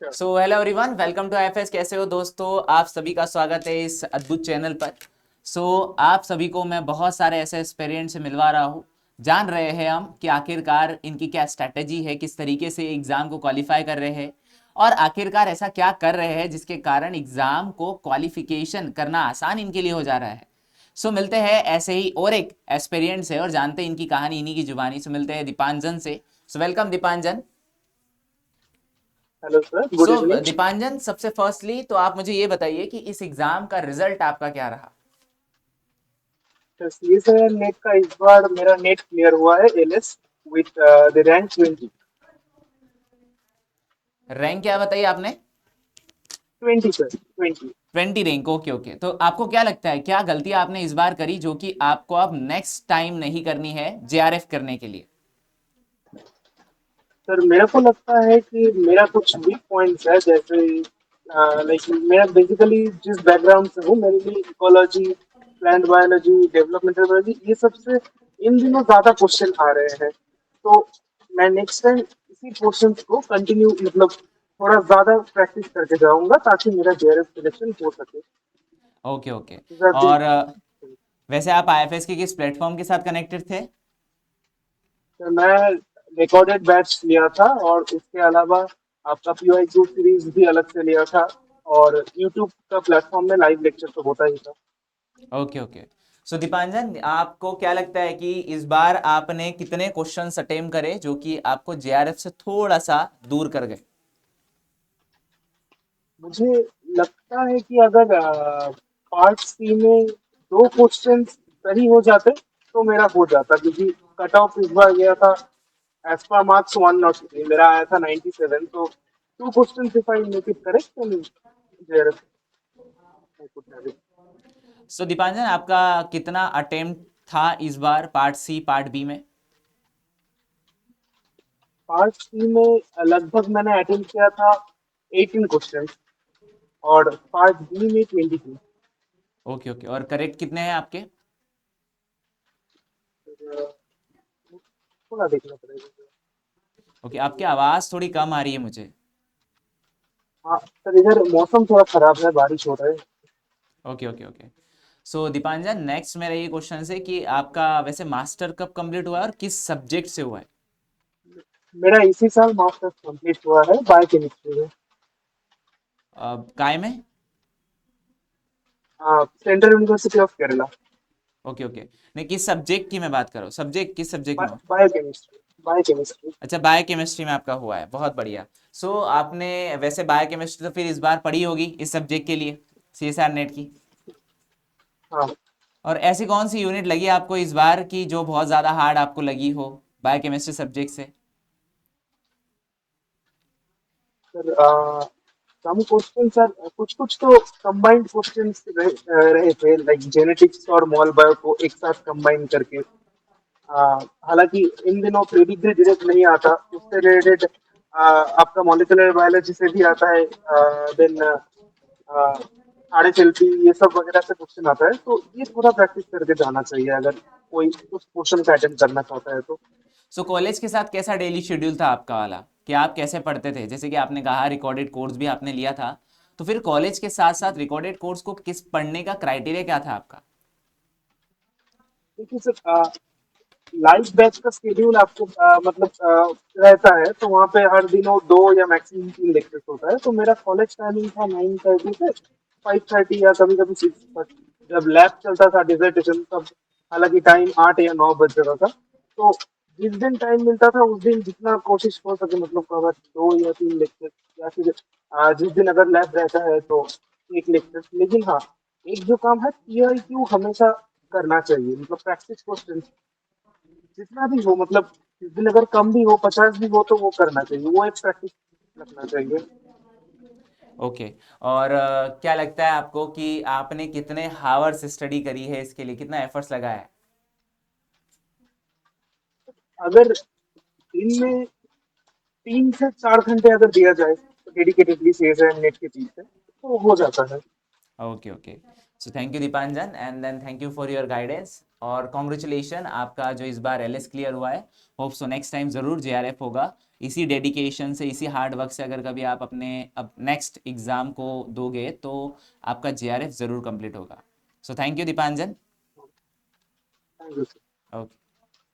So hello everyone, welcome to IFS. कैसे हो दोस्तों? आप सभी का स्वागत है इस अद्भुत चैनल पर। आप सभी को मैं बहुत सारे ऐसे एस्पिरेंट से मिलवा रहा हूँ। जान रहे हैं हम कि आखिरकार इनकी क्या स्ट्रैटेजी है, किस तरीके से एग्जाम को क्वालिफाई कर रहे हैं और आखिरकार ऐसा क्या कर रहे हैं जिसके कारण एग्जाम को क्वालिफिकेशन करना आसान इनके लिए हो जा रहा है। मिलते हैं ऐसे ही और एक एस्पिरेंट से और जानते हैं इनकी कहानी इन्हीं की जुबानी। मिलते हैं दीपांजन से। Welcome Dipanjan. Hello sir, good evening. Dipanjan, सबसे फर्स्टली तो आप मुझे ये बताइए कि इस एग्जाम का रिजल्ट आपका क्या रहा? ये सर, नेट का इस बार मेरा नेट क्लियर हुआ है, LS with the rank 20। Rank क्या बताइए आपने? 20 सर, 20। 20 रैंक। ओके ओके, तो आपको क्या लगता है क्या गलती आपने इस बार करी जो कि आपको अब नेक्स्ट टाइम नहीं करनी है जेआरएफ करने के लिए? सर, मेरे को लगता है कि मेरा कुछ वीक पॉइंट्स है, जैसे लाइक मैं बेसिकली जिस बैकग्राउंड से हूँ, मेरे लिए ecology, plant biology, developmental biology, ये सबसे इन दिनों ज्यादा क्वेश्चन आ रहे हैं। तो मैं नेक्स्ट टाइम इसी क्वेश्चन को कंटिन्यू, मतलब थोड़ा ज्यादा प्रैक्टिस करके जाऊंगा ताकि मेरा जेआरएफ सिलेक्शन हो सके। Okay okay. These are the- और वैसे आप आईएफएस के किस प्लेटफॉर्म के साथ कनेक्टेड थे? तो मैं रिकॉर्डेड बैच लिया था, और उसके अलावा आपका पीवाईक्यू सीरीज भी अलग से लिया था। और यूट्यूब का प्लेटफॉर्म में लाइव लेक्चर तो होता ही था। Okay okay. दीपांजन, आपको क्या लगता है कि इस बार आपने कितने क्वेश्चंस अटेम्प्ट करे जो कि आपको जेआरएफ से थोड़ा सा दूर कर गए? मुझे लगता है कि अगर पार्ट सी में दो क्वेश्चन सही हो जाते तो मेरा हो जाता, क्योंकि कट ऑफ इस बार गया था एज पर मार्क्स 103, मेरा आया था 97। तो to question if I make it correct then JRF I could have it. Deepanjan, आपका कितना अटेम्प्ट था इस बार पार्ट सी पार्ट बी में? पार्ट सी में लगभग मैंने अटेंड किया था 18 क्वेश्चन, और पार्ट बी में 22। ओके ओके, और करेक्ट कितने हैं आपके? थोड़ा देखना पड़ेगा। ओके, आपकी आवाज़ थोड़ी कम आ रही है मुझे। हाँ सर, इधर मौसम थोड़ा खराब है, बारिश हो रहा है। Okay okay okay. Dipanjan, next मेरा ये क्वेश्चन है कि आपका वैसे मास्टर कब कंप्लीट हुआ है और किस सब्जेक्ट से हुआ है? मेरा इसी साल मास्टर्स कंप्लीट हुआ है बायोकेमिस्ट्री में। काय में? Central university of Kerala. Okay okay. नहीं, किस सब्जेक्ट की मैं बात कर रहा हूँ, सब्जेक्ट किस सब्जेक्ट में हो? Biochemistry, biochemistry. अच्छा, बायोकेमिस्ट्री में आपका हुआ है, बहुत बढ़िया। आपने वैसे बायोकेमिस्ट्री तो फिर इस बार पढ़ी होगी इस सब्जेक्ट के लिए, सीएसआर नेट की। हाँ और ऐसी कौन सी यूनिट लगी आपको इस बार की जो बहुत ज़्यादा हार्ड आपको लगी हो बायोकेमिस्ट्री सब्जेक्ट से? सर, सम क्वेश्चन सर, कुछ कुछ तो कंबाइंड क्वेश्चन रहे थे, लाइक जेनेटिक्स और मॉल बायो को एक साथ कंबाइन करके। हालांकि इन दिनों प्रीडिक्ट भी डायरेक्ट नहीं आता, उससे रिलेटेड आपका मॉलिक्यूलर बायोलॉजी से भी आता है। देन आरएचएलपी, ये सब वगैरह से क्वेश्चन आता है, तो ये थोड़ा प्रैक्टिस करके जाना चाहिए अगर कोई उस क्वेश्चन का अटेम्प्ट करना चाहता है तो। कॉलेज के साथ कैसा डेली शेड्यूल था आपका वाला? कि आप कैसे पढ़ते थे? जैसे कि आपने कहा रिकॉर्डेड कोर्स भी आपने लिया था, तो फिर कॉलेज के साथ साथ रिकॉर्डेड कोर्स को किस पढ़ने का क्राइटेरिया क्या था आपका? देखिए सर, लाइव बैच का शेड्यूल आपको मतलब रहता है, तो वहाँ पे हर दिनों दो या मैक्सिमम तीन लेक्चर्स होता है। तो मेरा कॉलेज टाइमिंग था 9:30 से 5:30 या कभी कभी 6 तक। जब लैब चलता था डिसर्टेशन तब, हालांकि टाइम 8 या 9 बज जाता था। तो जिस दिन टाइम मिलता था उस दिन जितना कोशिश हो सके, मतलब कवर दो या तीन लेक्चर, या फिर जिस दिन अगर लैब रहता है तो एक लेक्चर। लेकिन हाँ, एक जो काम है पीआईक्यू हमेशा करना चाहिए, मतलब प्रैक्टिस क्वेश्चन जितना भी हो, मतलब जिस दिन अगर कम भी हो, 50 भी हो, तो वो करना चाहिए, वो एक प्रैक्टिस रखना चाहिए। ओके। और क्या लगता है आपको कि आपने कितने हावर्स स्टडी करी है इसके लिए, कितना एफर्ट्स लगाया है? अगर दिन में 3 से 4 घंटे अगर दिया जाए तो डेडिकेटेडली सीएस एंड नेट के पीछे, तो हो जाता है। Okay okay. Thank you Deepanjan, and then thank you for your guidance और कॉन्ग्रेचुलेशन, आपका जो इस बार एलएस क्लियर हुआ है। होप सो नेक्स्ट टाइम ज़रूर जेआरएफ होगा। इसी डेडिकेशन से, इसी हार्ड वर्क से अगर कभी आप अपने अब नेक्स्ट एग्ज़ाम को दोगे तो आपका JRF ज़रूर कंप्लीट होगा। So thank you Dipanjan. Thank you. Okay.